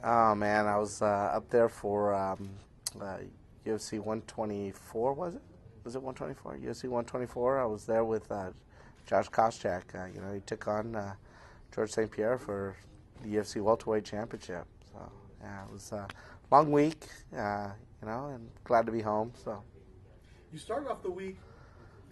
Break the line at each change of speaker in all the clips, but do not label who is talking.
Oh man, I was up there for UFC 124. Was it? Was it 124? UFC 124. I was there with Josh Koscheck. He took on George St. Pierre for the UFC welterweight championship. So yeah, it was a long week. And glad to be home. So
You started off the week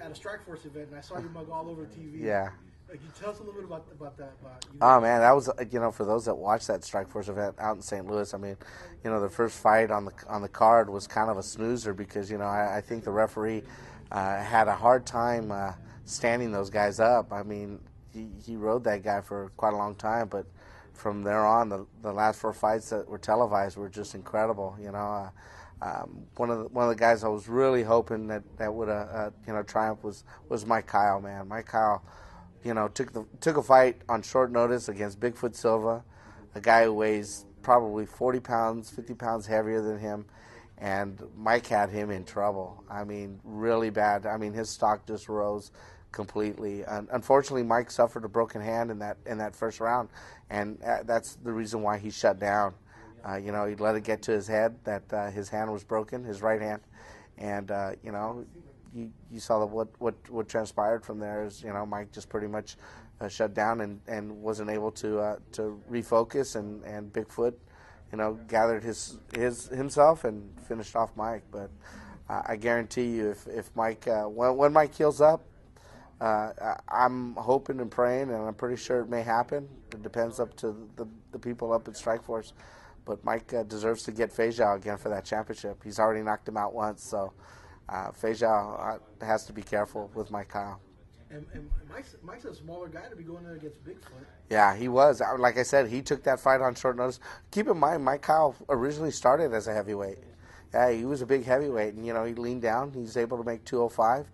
at a Strikeforce event, and I saw you mug all over TV.
yeah.
Can you tell us a little bit about that?
Oh man, that was for those that watched that Strikeforce event out in St. Louis. I mean, the first fight on the card was kind of a snoozer because I think the referee had a hard time standing those guys up. I mean, he rode that guy for quite a long time, but from there on, the last four fights that were televised were just incredible. One of the guys I was really hoping that would triumph was Mike Kyle. Man, Mike Kyle. Took a fight on short notice against Bigfoot Silva, a guy who weighs probably 40 pounds, 50 pounds heavier than him, and Mike had him in trouble. I mean, really bad. I mean, his stock just rose completely. Unfortunately, Mike suffered a broken hand in that first round, and that's the reason why he shut down. He let it get to his head that his hand was broken, his right hand, and You saw what transpired from there is Mike just pretty much shut down and wasn't able to refocus and Bigfoot gathered himself and finished off Mike. But I guarantee you if Mike when Mike heals up, I'm hoping and praying, and I'm pretty sure it may happen. It depends up to the people up at Strikeforce. But Mike deserves to get Fejao again for that championship. He's already knocked him out once, so. Fejao has to be careful with Mike Kyle.
And Mike's a smaller guy to be going in against Bigfoot.
Yeah, he was. Like I said, he took that fight on short notice. Keep in mind, Mike Kyle originally started as a heavyweight. Yeah, he was a big heavyweight, and he leaned down. He was able to make 205.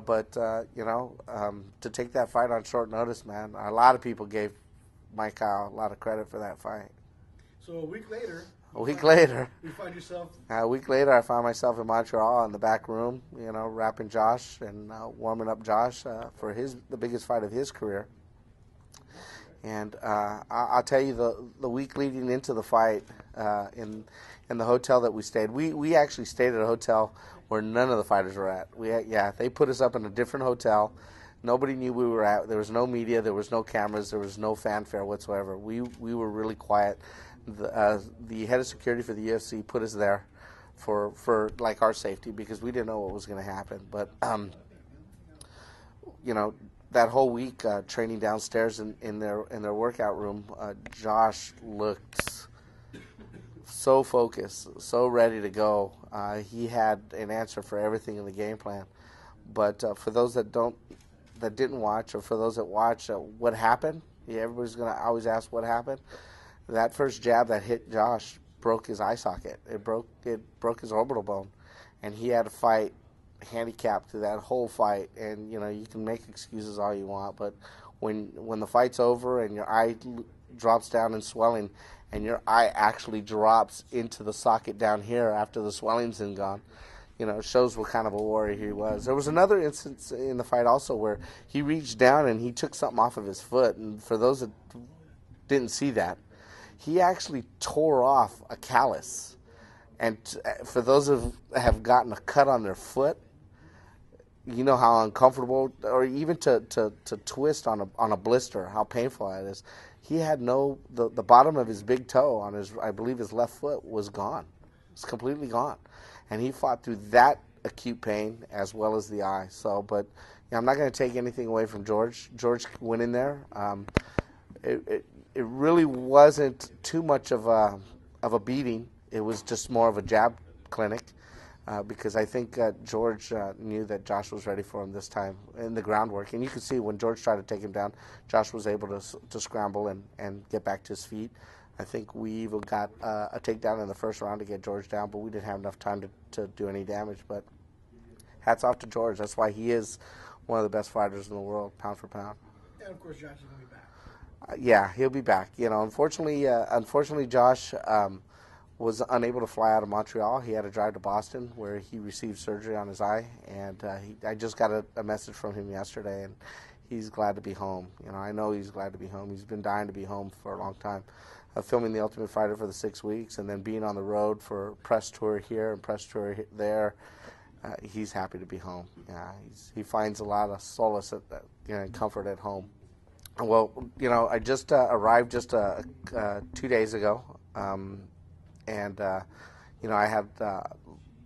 But to take that fight on short notice, man, a lot of people gave Mike Kyle a lot of credit for that fight.
So a week later, you find yourself.
A week later, I found myself in Montreal in the back room, wrapping Josh and warming up Josh for the biggest fight of his career. And I'll tell you, the week leading into the fight, in the hotel that we stayed, we actually stayed at a hotel where none of the fighters were at. They put us up in a different hotel. Nobody knew we were at. There was no media. There was no cameras. There was no fanfare whatsoever. We were really quiet. The head of security for the UFC put us there for like our safety because we didn't know what was going to happen. But that whole week training downstairs in their workout room, Josh looked so focused, so ready to go. He had an answer for everything in the game plan. But for those that didn't watch, or for those that watch, what happened? Yeah, everybody's going to always ask what happened. That first jab that hit Josh broke his eye socket. It broke his orbital bone, and he had to fight handicapped through that whole fight. And you can make excuses all you want, but when the fight's over and your eye drops down in swelling, and your eye actually drops into the socket down here after the swelling's been gone, it shows what kind of a warrior he was. There was another instance in the fight also where he reached down and he took something off of his foot. And for those that didn't see that, he actually tore off a callus. And for those who have gotten a cut on their foot, you know how uncomfortable, or even to twist on a blister, how painful that is. He had the bottom of his big toe on I believe his left foot was gone. It's completely gone. And he fought through that acute pain as well as the eye. So, but I'm not going to take anything away from George. George went in there. It really wasn't too much of a beating. It was just more of a jab clinic because I think George knew that Josh was ready for him this time in the groundwork. And you could see when George tried to take him down, Josh was able to scramble and get back to his feet. I think we even got a takedown in the first round to get George down, but we didn't have enough time to do any damage. But hats off to George. That's why he is one of the best fighters in the world, pound for pound.
And of course, Josh is going to be back.
Yeah, he'll be back. Unfortunately, Josh was unable to fly out of Montreal. He had to drive to Boston, where he received surgery on his eye. And I just got a message from him yesterday, and he's glad to be home. I know he's glad to be home. He's been dying to be home for a long time. Filming The Ultimate Fighter for the 6 weeks and then being on the road for press tour here and press tour there, he's happy to be home. He finds a lot of solace and comfort at home. Well, I just arrived just 2 days ago, and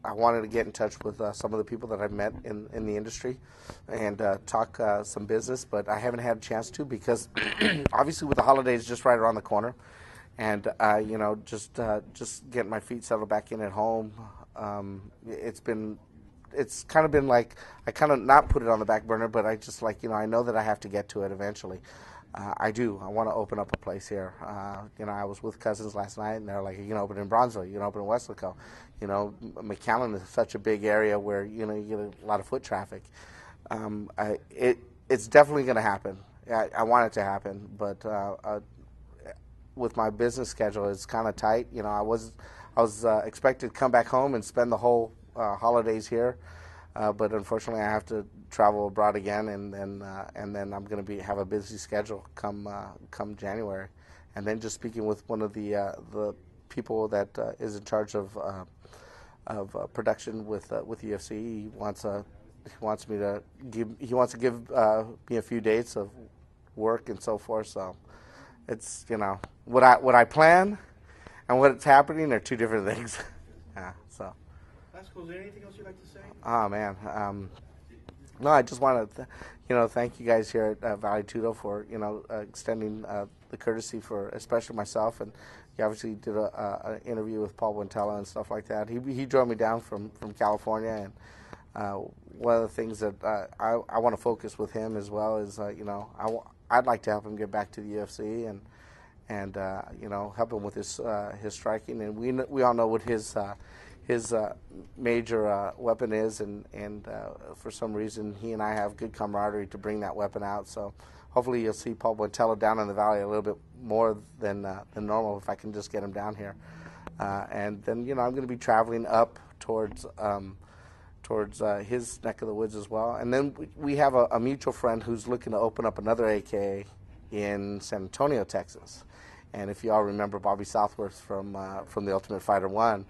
I wanted to get in touch with some of the people that I've met in the industry and talk some business, but I haven't had a chance to because obviously with the holidays just right around the corner, and just getting my feet settled back in at home. It's kind of been like I kind of not put it on the back burner, but I just I know that I have to get to it eventually. I do. I want to open up a place here. I was with cousins last night, and they're like, "You can open in Bronzeville. You can open in Weslaco." McAllen is such a big area where you get a lot of foot traffic. It's definitely going to happen. I want it to happen, but with my business schedule, it's kind of tight. I was expected to come back home and spend the whole holidays here, but unfortunately, I have to travel abroad again, and then I'm going to have a busy schedule come January, and then just speaking with one of the people that is in charge of production with UFC. He wants to give me a few dates of work and so forth. So it's what I plan and what's happening are two different things. So.
That's cool. Is there anything else you'd like to say?
Oh man, no. I just want to, thank you guys here at Valley Tudo for extending the courtesy for especially myself, and you obviously did an interview with Paul Wintella and stuff like that. He drove me down from California, and one of the things that I want to focus with him as well is I'd like to help him get back to the UFC and help him with his striking, and we all know what his major weapon is, and for some reason he and I have good camaraderie to bring that weapon out. So hopefully you'll see Paul Wintella down in the valley a little bit more than normal if I can just get him down here. And then I'm going to be traveling up towards his neck of the woods as well. And then we have a mutual friend who's looking to open up another AKA in San Antonio, Texas. And if you all remember Bobby Southworth from the Ultimate Fighter 1,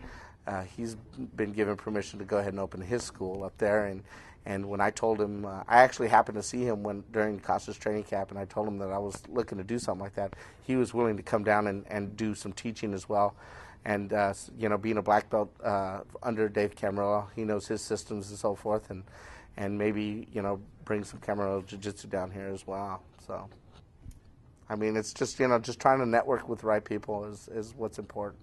he's been given permission to go ahead and open his school up there. And when I told him, I actually happened to see him during Costa's training camp, and I told him that I was looking to do something like that. He was willing to come down and do some teaching as well. And being a black belt under Dave Camarillo, he knows his systems and so forth, and maybe bring some Camarillo jiu-jitsu down here as well. So, I mean, it's just just trying to network with the right people is what's important.